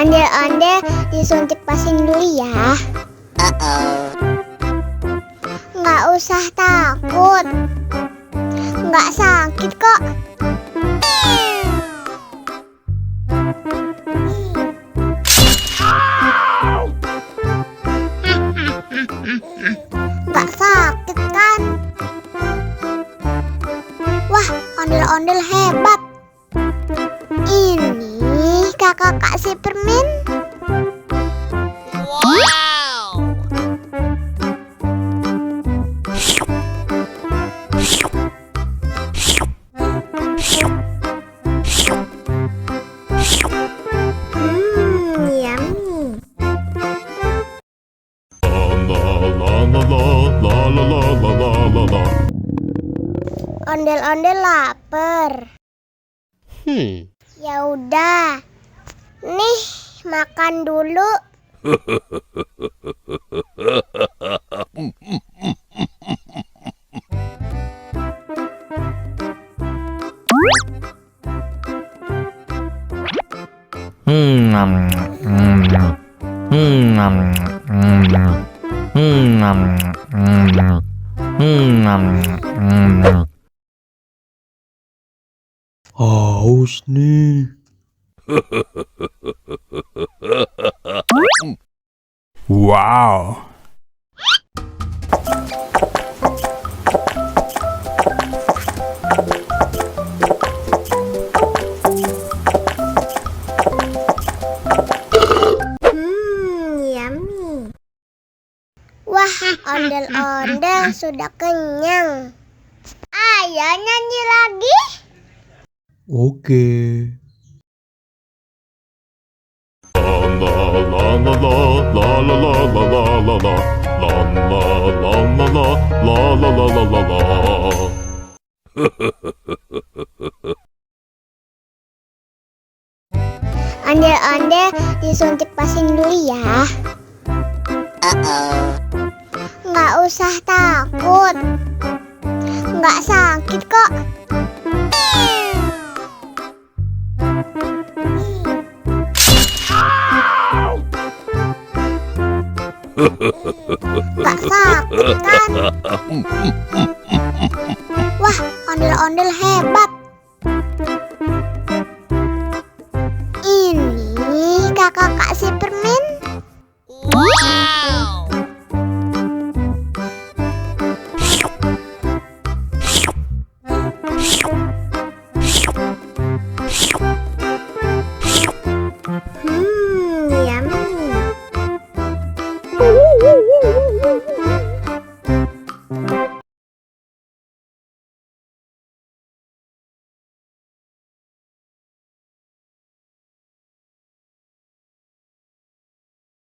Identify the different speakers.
Speaker 1: Ondel-ondel disuntik vaksin dulu ya. Nggak usah takut, nggak sakit kok. Nggak sakit kan? Wah, ondel-ondel hebat. Ini kakak kasih permen.
Speaker 2: Wow.
Speaker 1: Yummy. Ondel-ondel lapar. Ya udah. Nih, makan dulu.
Speaker 3: Haus nih. Wow.
Speaker 1: Yummy. Wah, ondel-ondel sudah kenyang. Ayo nyanyi lagi.
Speaker 3: Oke.
Speaker 1: Ondel-ondel disuntik vaksin dulu ya. Nggak usah takut, nggak sakit kok. Nggak sakit kan? Wah, ondel-ondel hebat. Ini kakak kasih permen.
Speaker 2: Wow.